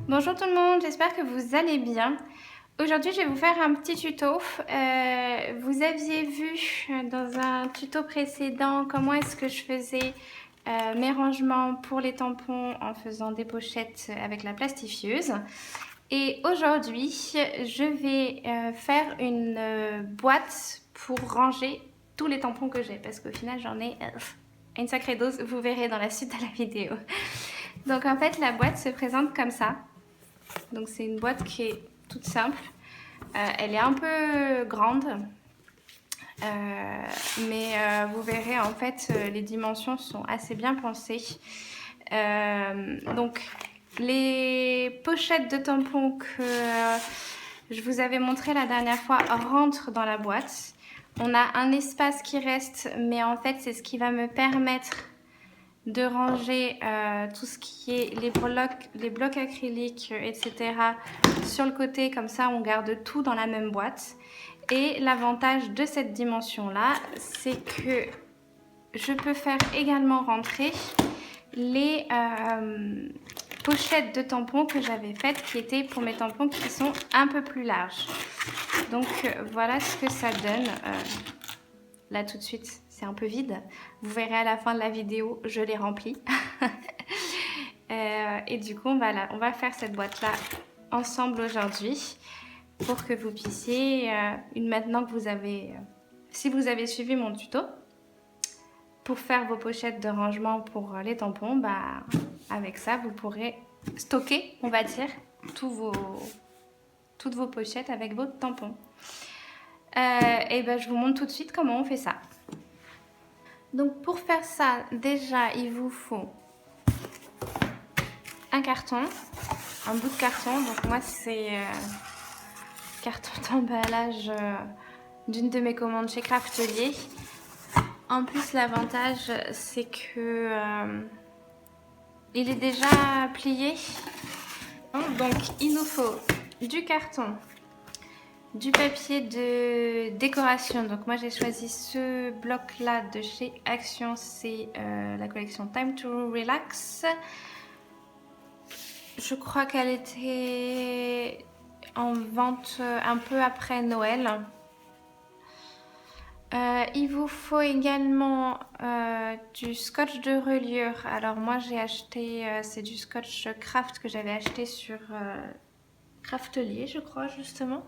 Bonjour tout le monde, j'espère que vous allez bien. Aujourd'hui, je vais vous faire un petit tuto. Vous aviez vu dans un tuto précédent comment est-ce que je faisais mes rangements pour les tampons en faisant des pochettes avec la plastifieuse. Et aujourd'hui, je vais faire une boîte pour ranger tous les tampons que j'ai parce qu'au final, j'en ai une sacrée dose. Vous verrez dans la suite de la vidéo. Donc en fait, la boîte se présente comme ça. Donc c'est une boîte qui est toute simple. Elle est un peu grande. Mais vous verrez en fait les dimensions sont assez bien pensées. Donc les pochettes de tampons que je vous avais montré la dernière fois rentrent dans la boîte. On a un espace qui reste, mais en fait c'est ce qui va me permettre de ranger tout ce qui est les blocs acryliques, etc. sur le côté, comme ça on garde tout dans la même boîte. Et l'avantage de cette dimension-là, c'est que je peux faire également rentrer les pochettes de tampons que j'avais faites, qui étaient pour mes tampons qui sont un peu plus larges. Donc voilà ce que ça donne. Là tout de suite, c'est un peu vide. Vous verrez à la fin de la vidéo, je l'ai rempli. Et du coup, on va faire cette boîte-là ensemble aujourd'hui pour que vous puissiez, maintenant que vous avez, si vous avez suivi mon tuto, pour faire vos pochettes de rangement pour les tampons, bah, avec ça, vous pourrez stocker, on va dire, toutes vos pochettes avec vos tampons. Et ben, je vous montre tout de suite comment on fait ça. Donc pour faire ça, déjà, il vous faut un carton, un bout de carton. Donc moi, c'est carton d'emballage d'une de mes commandes chez Craftelier. En plus, l'avantage, c'est que il est déjà plié. Donc, il nous faut du carton, du papier de décoration. Donc, moi, j'ai choisi ce bloc-là de chez Action. C'est la collection Time to Relax. Je crois qu'elle était en vente un peu après Noël. Il vous faut également du scotch de reliure. Alors moi j'ai acheté, c'est du scotch craft que j'avais acheté sur Craftelier, je crois justement.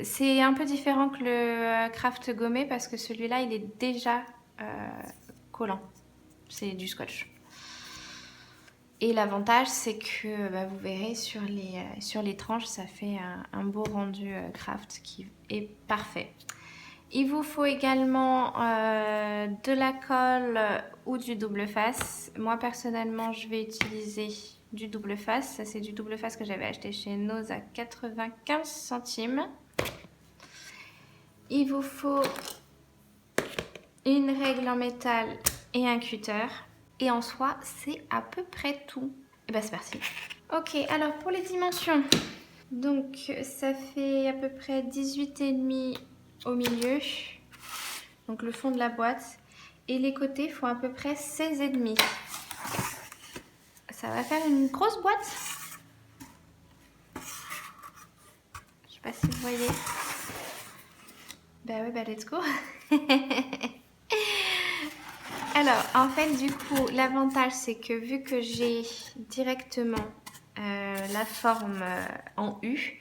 C'est un peu différent que le craft gommé parce que celui-là il est déjà collant. C'est du scotch. Et l'avantage, c'est que bah, vous verrez sur les tranches, ça fait un beau rendu craft qui est parfait. Il vous faut également de la colle ou du double face. Moi, personnellement, je vais utiliser du double face. Ça, c'est du double face que j'avais acheté chez Nose à 95 centimes. Il vous faut une règle en métal et un cutter. Et en soi, c'est à peu près tout. Et bah c'est parti. Ok, alors pour les dimensions. Donc ça fait à peu près 18,5 au milieu. Donc le fond de la boîte. Et les côtés font à peu près 16,5. Ça va faire une grosse boîte. Je sais pas si vous voyez. Bah ouais, bah let's go. Alors, en fait, du coup, l'avantage, c'est que vu que j'ai directement la forme en U,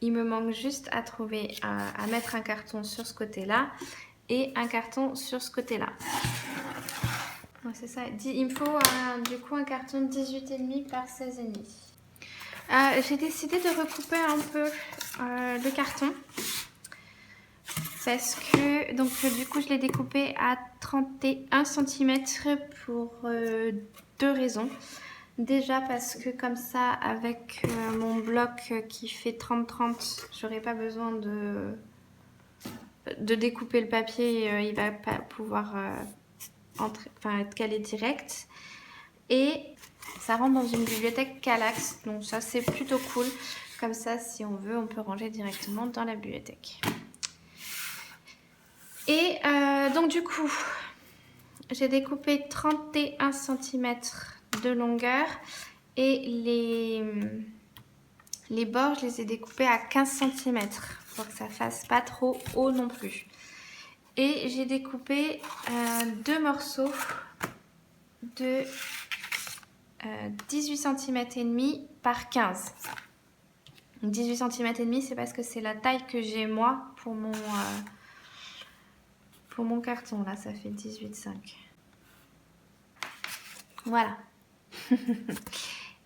il me manque juste à trouver, à mettre un carton sur ce côté-là et un carton sur ce côté-là. Ouais, c'est ça. Il me faut du coup un carton de 18,5 par 16,5. J'ai décidé de recouper un peu le carton. Parce que, donc du coup, je l'ai découpé à 31 cm pour deux raisons. Déjà parce que comme ça, avec mon bloc qui fait 30-30, j'aurai pas besoin de découper le papier. Il va pas pouvoir être calé direct. Et ça rentre dans une bibliothèque Kallax. Donc ça, c'est plutôt cool. Comme ça, si on veut, on peut ranger directement dans la bibliothèque. Et donc du coup, j'ai découpé 31 cm de longueur et les bords, je les ai découpés à 15 cm pour que ça fasse pas trop haut non plus. Et j'ai découpé 2 morceaux de 18 cm et demi par 15. 18 cm et demi, c'est parce que c'est la taille que j'ai moi pour mon carton. Là, ça fait 18,5. Voilà.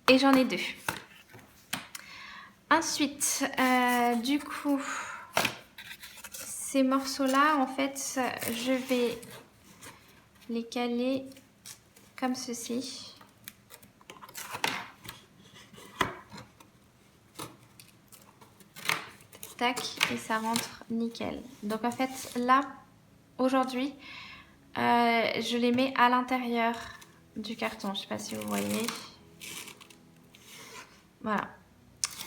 Et j'en ai 2. Ensuite, du coup, ces morceaux-là, en fait, je vais les caler comme ceci. Tac, et ça rentre nickel. Donc en fait, là, aujourd'hui, je les mets à l'intérieur du carton. Je ne sais pas si vous voyez. Voilà.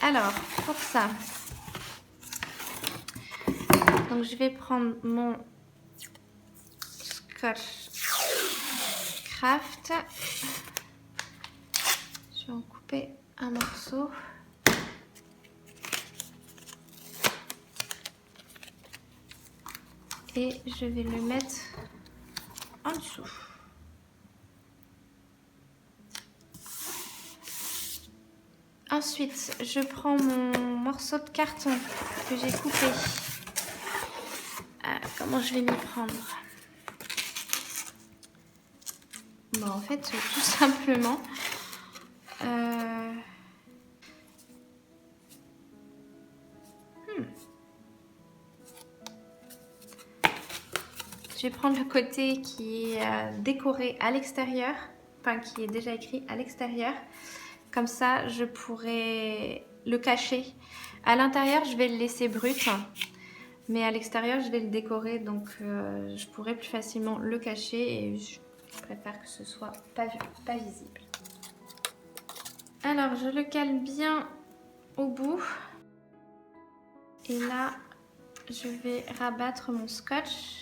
Alors, pour ça, donc je vais prendre mon Scotch Craft. Je vais en couper un morceau. Et je vais le mettre en dessous. Ensuite, je prends mon morceau de carton que j'ai coupé. Comment je vais m'y prendre? Bon, en fait, tout simplement, je vais prendre le côté qui est décoré à l'extérieur, enfin qui est déjà écrit à l'extérieur. Comme ça, je pourrais le cacher. À l'intérieur, je vais le laisser brut, mais à l'extérieur, je vais le décorer, donc je pourrais plus facilement le cacher et je préfère que ce soit pas visible. Alors, je le cale bien au bout. Et là, je vais rabattre mon scotch.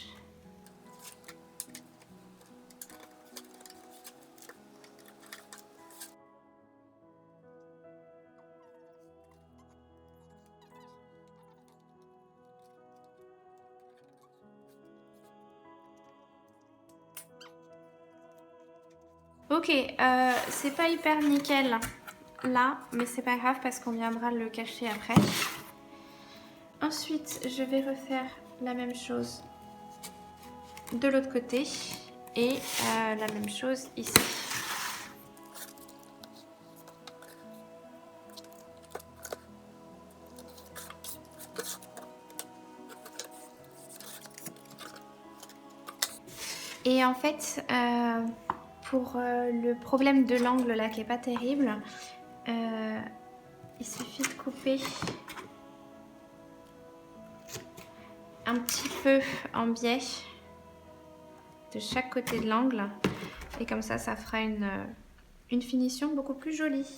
Ok, c'est pas hyper nickel là, mais c'est pas grave parce qu'on viendra le cacher après. Ensuite, je vais refaire la même chose de l'autre côté et la même chose ici. Et en fait, pour le problème de l'angle là qui est pas terrible, il suffit de couper un petit peu en biais de chaque côté de l'angle et comme ça, ça fera une finition beaucoup plus jolie.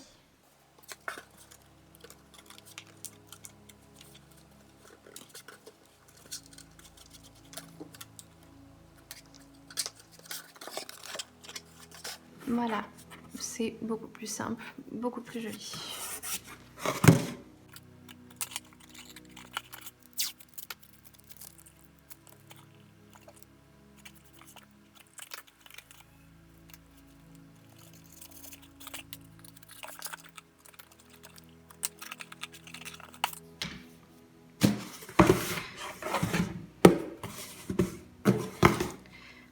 Voilà, c'est beaucoup plus simple, beaucoup plus joli.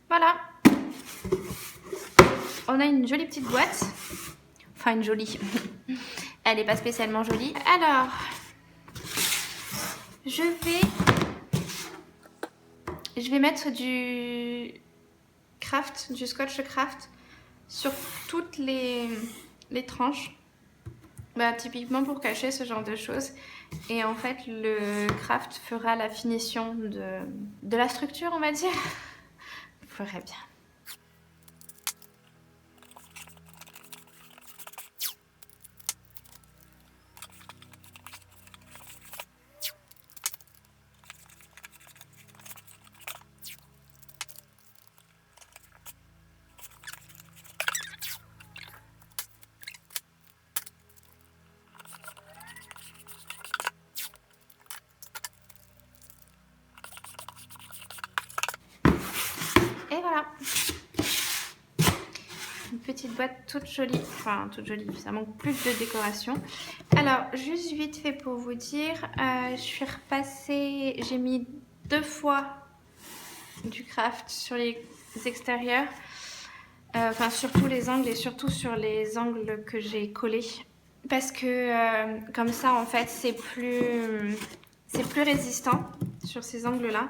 Voilà, on a une jolie petite boîte, enfin une jolie, elle n'est pas spécialement jolie. Alors, je vais mettre du craft, du scotch craft sur toutes les tranches, typiquement pour cacher ce genre de choses. Et en fait, le craft fera la finition de la structure, on va dire. Ferait bien. petites boîtes toutes jolies. Enfin, toutes jolies, ça manque plus de décoration. Alors, juste vite fait pour vous dire, je suis repassée, j'ai mis 2 fois du craft sur les extérieurs. Enfin, surtout les angles et surtout sur les angles que j'ai collés. Parce que comme ça, en fait, c'est plus résistant sur ces angles-là.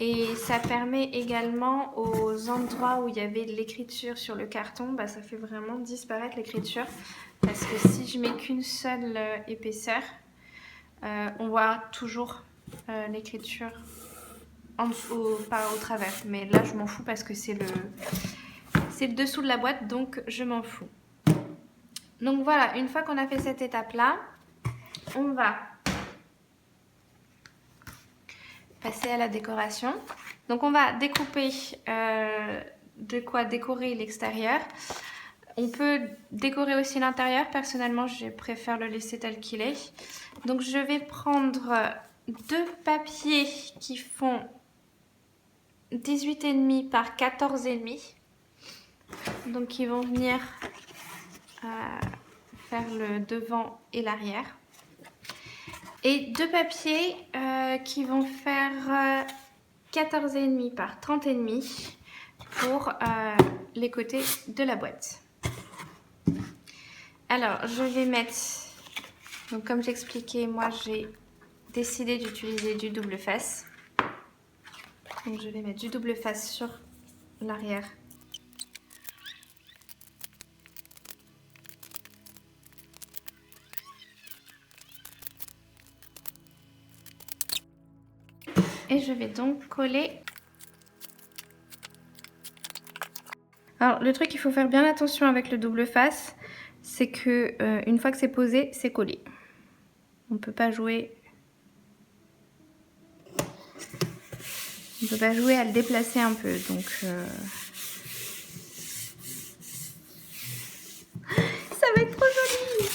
Et ça permet également aux endroits où il y avait de l'écriture sur le carton, bah, ça fait vraiment disparaître l'écriture. Parce que si je mets qu'une seule épaisseur, on voit toujours l'écriture en dessous, pas au travers. Mais là, je m'en fous parce que c'est le dessous de la boîte, donc je m'en fous. Donc voilà, une fois qu'on a fait cette étape-là, on va passer à la décoration. Donc on va découper de quoi décorer l'extérieur. On peut décorer aussi l'intérieur. Personnellement, je préfère le laisser tel qu'il est. Donc je vais prendre 2 papiers qui font 18,5 par 14,5. Donc qui vont venir faire le devant et l'arrière. Et 2 papiers qui vont faire 14,5 par 30,5 pour les côtés de la boîte. Alors, je vais mettre, donc comme j'expliquais, moi j'ai décidé d'utiliser du double face. Donc je vais mettre du double face sur l'arrière. Et je vais donc coller. Alors le truc, il faut faire bien attention avec le double face, c'est que une fois que c'est posé, c'est collé. On peut pas jouer. On peut pas jouer à le déplacer un peu, donc ça va être trop joli.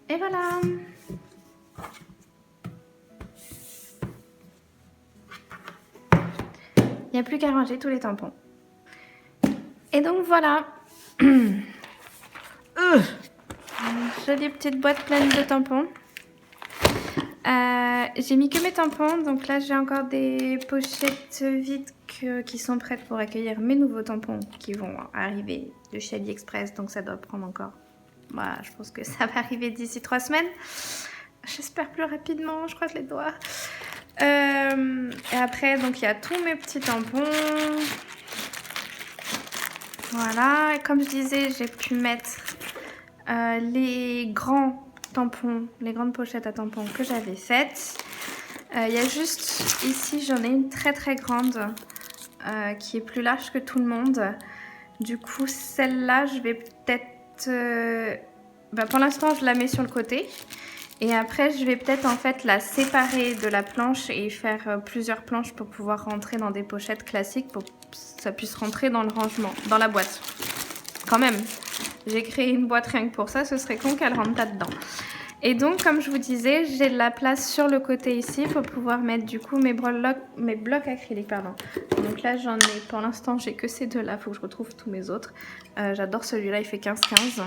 Et voilà. Il n'y a plus qu'à ranger tous les tampons. Et donc voilà. Jolie petite boîte pleine de tampons. J'ai mis que mes tampons, donc là j'ai encore des pochettes vides qui sont prêtes pour accueillir mes nouveaux tampons qui vont arriver de chez AliExpress, donc ça doit prendre encore. Voilà, je pense que ça va arriver d'ici 3 semaines. J'espère plus rapidement, je croise les doigts. Et après, donc il y a tous mes petits tampons. Voilà, et comme je disais, j'ai pu mettre les grands tampons, les grandes pochettes à tampons que j'avais faites. Il y a juste ici, j'en ai une très très grande qui est plus large que tout le monde. Du coup, celle-là, je vais peut-être... pour l'instant, je la mets sur le côté. Et après, je vais peut-être en fait la séparer de la planche et faire plusieurs planches pour pouvoir rentrer dans des pochettes classiques pour que ça puisse rentrer dans le rangement, dans la boîte. Quand même, j'ai créé une boîte rien que pour ça, ce serait con qu'elle rentre pas dedans. Et donc, comme je vous disais, j'ai de la place sur le côté ici pour pouvoir mettre du coup mes blocs acryliques, pardon. Donc là, j'en ai, pour l'instant, j'ai que ces deux-là, il faut que je retrouve tous mes autres. J'adore celui-là, il fait 15-15.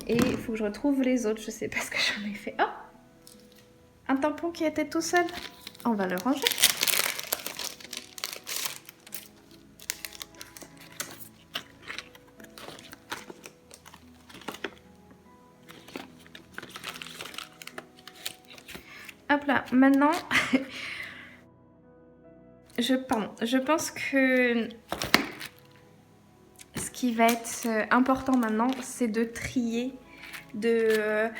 Et il faut que je retrouve les autres, je sais pas ce que j'en ai fait. Oh, un tampon qui était tout seul. On va le ranger. Hop là, maintenant, je pense que ce qui va être important maintenant, c'est de trier. Le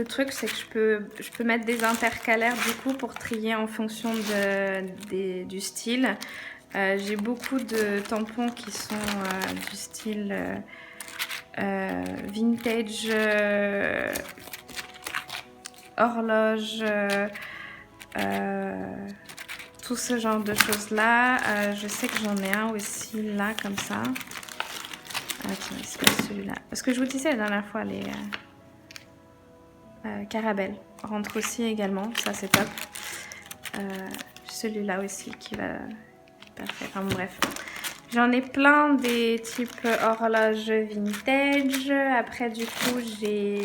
truc, c'est que je peux mettre des intercalaires du coup pour trier en fonction du style. J'ai beaucoup de tampons qui sont du style vintage, horloge, tout ce genre de choses là. Je sais que j'en ai un aussi là comme ça. Attends, c'est pas celui-là. Parce que je vous disais la dernière fois, les Caramel rentrent aussi également. Ça c'est top. Celui-là aussi qui va... Parfait. Enfin bon, bref. J'en ai plein des types horloge vintage. Après du coup j'ai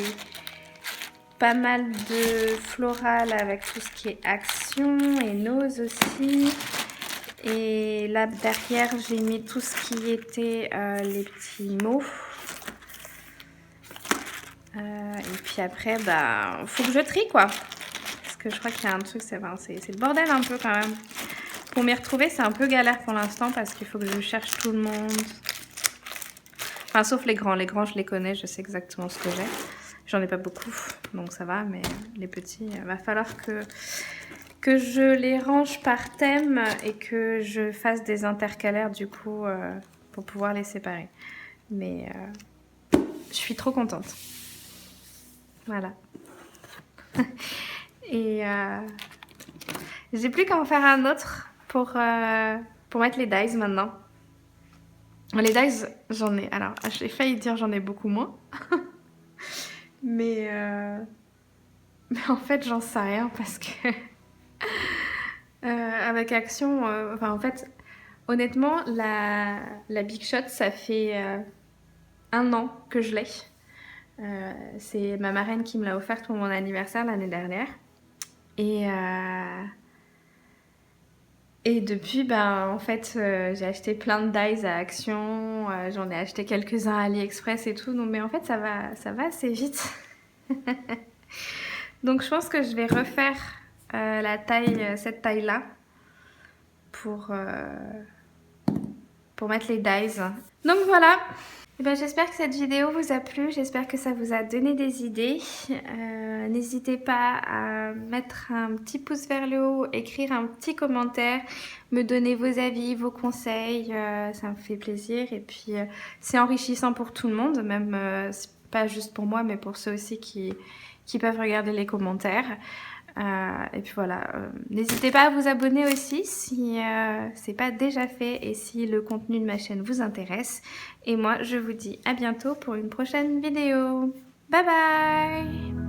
pas mal de floral avec tout ce qui est Action et Nose aussi. Et là derrière j'ai mis tout ce qui était les petits mots. Et puis après bah faut que je trie quoi. Parce que je crois qu'il y a un truc, c'est le bordel un peu quand même. Pour m'y retrouver c'est un peu galère pour l'instant parce qu'il faut que je cherche tout le monde. Enfin sauf les grands je les connais, je sais exactement ce que j'ai. J'en ai pas beaucoup, donc ça va, mais les petits, il va falloir que je les range par thème et que je fasse des intercalaires du coup pour pouvoir les séparer. Mais je suis trop contente. Voilà. Et j'ai plus qu'à en faire un autre pour mettre les dies maintenant. Les dies, j'en ai... Alors, j'ai failli dire j'en ai beaucoup moins. Mais en fait, j'en sais rien parce que avec Action, enfin en fait, honnêtement, la Big Shot, ça fait 1 an que je l'ai. C'est ma marraine qui me l'a offerte pour mon anniversaire l'année dernière. Et depuis, ben en fait, j'ai acheté plein de dies à Action. J'en ai acheté quelques-uns à AliExpress et tout. Donc, mais en fait, ça va assez vite. Donc je pense que je vais refaire cette taille-là pour mettre les dies. Donc voilà. Et ben, j'espère que cette vidéo vous a plu, j'espère que ça vous a donné des idées. N'hésitez pas à mettre un petit pouce vers le haut, écrire un petit commentaire, me donner vos avis, vos conseils, ça me fait plaisir. Et puis c'est enrichissant pour tout le monde, même pas juste pour moi, mais pour ceux aussi qui peuvent regarder les commentaires. Et puis voilà, n'hésitez pas à vous abonner aussi si c'est pas déjà fait et si le contenu de ma chaîne vous intéresse. Et moi, je vous dis à bientôt pour une prochaine vidéo. Bye bye!